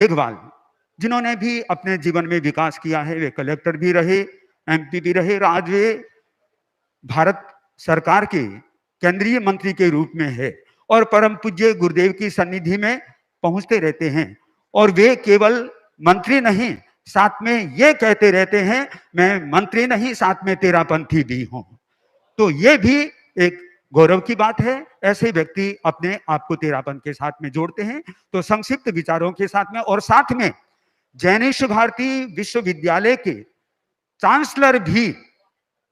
मेघवाल, जिन्होंने भी अपने जीवन में विकास किया है, वे कलेक्टर भी रहे, एमपी भी रहे, आज वे भारत सरकार के केंद्रीय मंत्री के रूप में है और परम पूज्य गुरुदेव की सन्निधि में पहुंचते रहते हैं। और वे केवल मंत्री नहीं, साथ में ये कहते रहते हैं, मैं मंत्री नहीं, साथ में तेरापंथी भी हूं। तो ये भी एक गौरव की बात है। ऐसे व्यक्ति अपने आप को तेरापंथ के साथ में जोड़ते हैं। तो संक्षिप्त विचारों के साथ में, और साथ में जैनिश भारती विश्वविद्यालय के चांसलर भी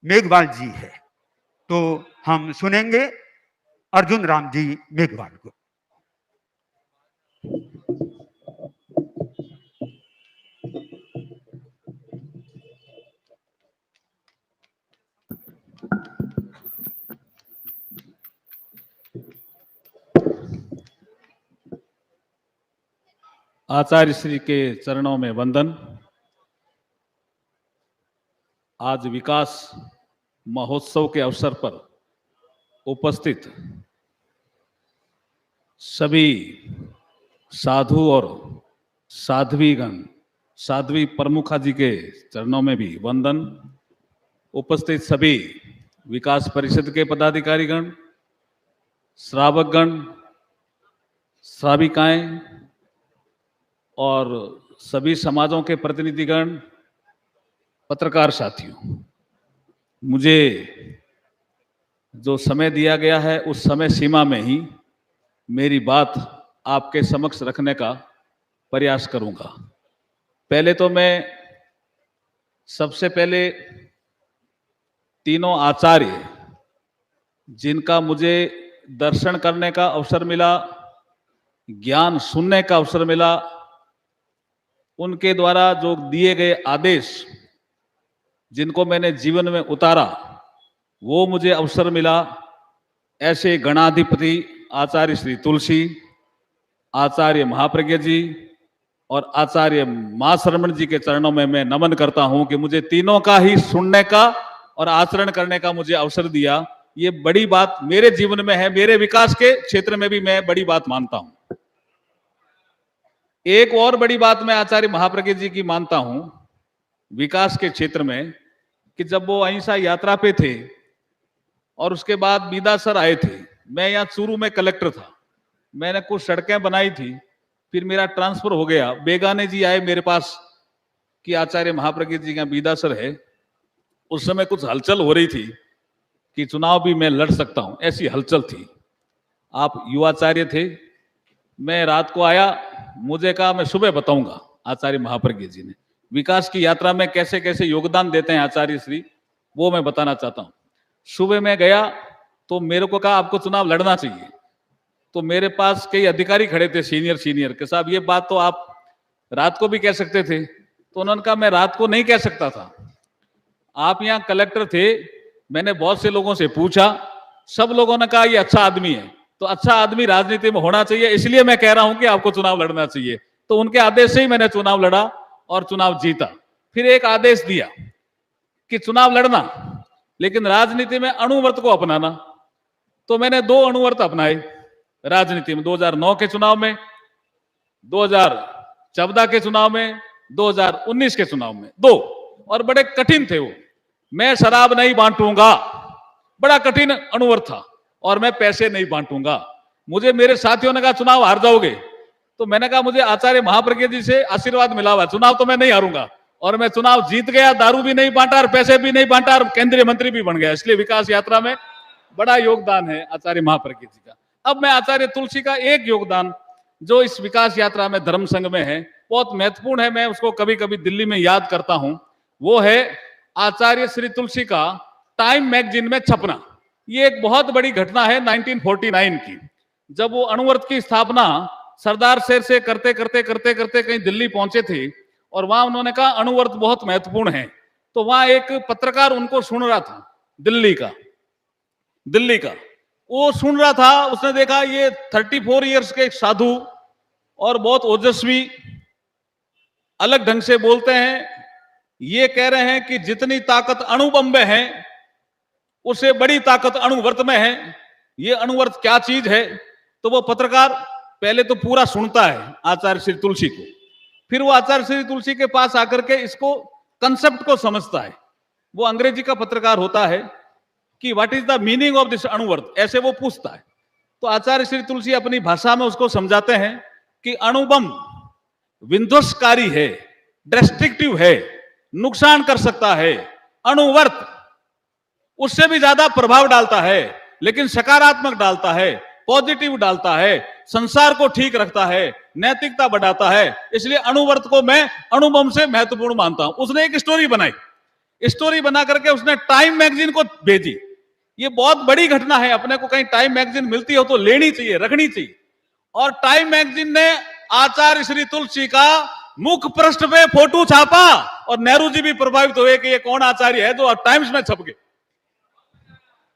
मेघवाल जी है। तो हम सुनेंगे अर्जुन राम जी मेघवाल को। आचार्य श्री के चरणों में वंदन। आज विकास महोत्सव के अवसर पर उपस्थित सभी साधु और साध्वीगण, साध्वी प्रमुखा जी के चरणों में भी वंदन। उपस्थित सभी विकास परिषद के पदाधिकारीगण, श्रावकगण, श्राविकाएं और सभी समाजों के प्रतिनिधिगण, पत्रकार साथियों, मुझे जो समय दिया गया है उस समय सीमा में ही मेरी बात आपके समक्ष रखने का प्रयास करूंगा। पहले तो मैं सबसे पहले तीनों आचार्य जिनका मुझे दर्शन करने का अवसर मिला, ज्ञान सुनने का अवसर मिला, उनके द्वारा जो दिए गए आदेश जिनको मैंने जीवन में उतारा, वो मुझे अवसर मिला। ऐसे गणाधिपति आचार्य श्री तुलसी, आचार्य महाप्रज्ञ जी और आचार्य मां शरमण जी के चरणों में मैं नमन करता हूं कि मुझे तीनों का ही सुनने का और आचरण करने का मुझे अवसर दिया। ये बड़ी बात मेरे जीवन में है, मेरे विकास के क्षेत्र में भी मैं बड़ी बात मानता हूं। एक और बड़ी बात मैं आचार्य महाप्रज्ञ जी की मानता हूं विकास के क्षेत्र में, कि जब वो अहिंसा यात्रा पे थे और उसके बाद बीदा सर आए थे, मैं यहाँ चूरू में कलेक्टर था, मैंने कुछ सड़कें बनाई थी, फिर मेरा ट्रांसफर हो गया। बेगाने जी आए मेरे पास कि आचार्य महाप्रज्ञ जी का बीदा सर है। उस समय कुछ हलचल हो रही थी कि चुनाव भी मैं लड़ सकता हूं, ऐसी हलचल थी। आप युवाचार्य थे, मैं रात को आया, मुझे कहा मैं सुबह बताऊंगा। आचार्य महाप्रज्ञ जी ने विकास की यात्रा में कैसे कैसे योगदान देते हैं आचार्य श्री, वो मैं बताना चाहता हूं। सुबह मैं गया तो मेरे को कहा आपको चुनाव लड़ना चाहिए। तो मेरे पास कई अधिकारी खड़े थे, सीनियर के साहब ये बात तो आप रात को भी कह सकते थे। तो उन्होंने कहा मैं रात को नहीं कह सकता था, आप यहाँ कलेक्टर थे, मैंने बहुत से लोगों से पूछा, सब लोगों ने कहा ये अच्छा आदमी है, तो अच्छा आदमी राजनीति में होना चाहिए, इसलिए मैं कह रहा हूं कि आपको चुनाव लड़ना चाहिए। तो उनके आदेश से ही मैंने चुनाव लड़ा और चुनाव जीता। फिर एक आदेश दिया कि चुनाव लड़ना, लेकिन राजनीति में अणुव्रत को अपनाना। तो मैंने 2 अणुव्रत अपनाए राजनीति में, 2009 के चुनाव में, 2014 के चुनाव में, 2019 के चुनाव में, 2, और बड़े कठिन थे वो। मैं शराब नहीं बांटूंगा, बड़ा कठिन अणुव्रत था, और मैं पैसे नहीं बांटूंगा। मुझे मेरे साथियों ने कहा चुनाव हार जाओगे, तो मैंने कहा मुझे आचार्य महाप्रज्ञ जी से आशीर्वाद मिला हुआ, चुनाव तो मैं नहीं हारूंगा। और मैं चुनाव जीत गया, दारू भी नहीं बांटा और पैसे भी नहीं बांटा और केंद्रीय मंत्री भी बन गया। इसलिए विकास यात्रा में बड़ा योगदान है आचार्य महाप्रज्ञ जी का। अब मैं आचार्य तुलसी का एक योगदान जो इस विकास यात्रा में धर्म संघ में है, बहुत महत्वपूर्ण है, मैं उसको कभी कभी दिल्ली में याद करता हूं। वो है आचार्य श्री तुलसी का टाइम मैगजीन में छपना। ये एक बहुत बड़ी घटना है 1949 की, जब वो अणुव्रत की स्थापना सरदार शेर से करते करते कहीं दिल्ली पहुंचे थे, और वहां उन्होंने कहा अणुव्रत बहुत महत्वपूर्ण है। तो वहां एक पत्रकार उनको सुन रहा था, दिल्ली का वो सुन रहा था। उसने देखा ये 34 इयर्स के एक साधु और बहुत ओजस्वी, अलग ढंग से बोलते हैं, ये कह रहे हैं कि जितनी ताकत अणु बम में है उससे बड़ी ताकत अणुव्रत में है, ये अणुव्रत क्या चीज है। तो वो पत्रकार पहले तो पूरा सुनता है आचार्य श्री तुलसी को, फिर वो आचार्य श्री तुलसी के पास आकर के इसको कंसेप्ट को समझता है। वो अंग्रेजी का पत्रकार होता है कि what is the meaning of this अणुवर्त, ऐसे वो पूछता है। तो आचार्य श्री तुलसी अपनी भाषा में उसको समझाते हैं कि अणुबम विध्वंसकारी है, डिस्ट्रक्टिव है, नुकसान कर सकता है। अणुवर्त उससे भी ज्यादा प्रभाव डालता है, लेकिन सकारात्मक डालता है, पॉजिटिव डालता है, संसार को ठीक रखता है, नैतिकता बढ़ाता है। इसलिए अणुवर्त को मैं अणुबम से महत्वपूर्ण मानता हूं। उसने एक स्टोरी बनाई, स्टोरी बना करके उसने टाइम मैगजीन को भेजी। ये बहुत बड़ी घटना है, अपने को कहीं टाइम मैगजीन मिलती हो तो लेनी चाहिए, रखनी चाहिए। और टाइम मैगजीन ने आचार्य श्री तुलसी का मुख पृष्ठ पे फोटो छापा और नेहरू जी भी प्रभावित हुए कि ये कौन आचार्य है जो टाइम्स में छप गए।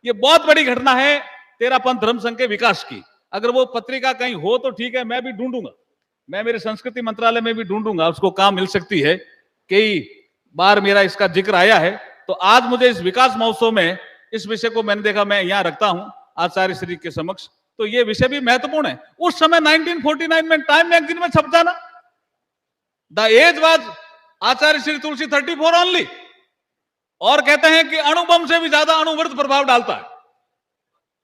ये बहुत बड़ी घटना है तेरापंथ धर्म संघ के विकास की। अगर वो पत्रिका कहीं हो तो ठीक है, मैं भी ढूंढूंगा, मैं मेरे संस्कृति मंत्रालय में भी ढूंढूंगा, उसको काम मिल सकती है। कई बार मेरा इसका जिक्र आया है, तो आज मुझे इस विकास महोत्सव में इस विषय को मैंने देखा, मैं यहां रखता हूं आचार्य श्री के समक्ष। तो ये विषय भी महत्वपूर्ण है। उस समय 1949 में टाइम मैगजीन में छप जाना, the age was Acharya Shri Tulsi 34 only, और कहते हैं कि अणुबम से भी ज्यादा अणुवर्त प्रभाव डालता है।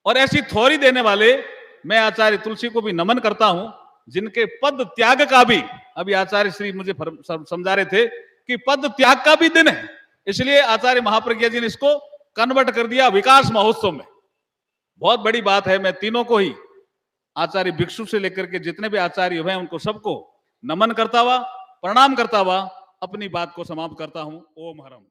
और ऐसी थ्योरी देने वाले मैं आचार्य तुलसी को भी नमन करता हूं, जिनके पद त्याग का भी, अभी आचार्य श्री मुझे समझा रहे थे कि पद त्याग का भी दिन है, इसलिए आचार्य महाप्रज्ञा जी ने इसको कन्वर्ट कर दिया विकास महोत्सव में। बहुत बड़ी बात है। मैं तीनों को ही, आचार्य भिक्षु से लेकर के जितने भी आचार्य हुए उनको सबको नमन करता हुआ, प्रणाम करता हुआ अपनी बात को समाप्त करता हूं। ओम हरम।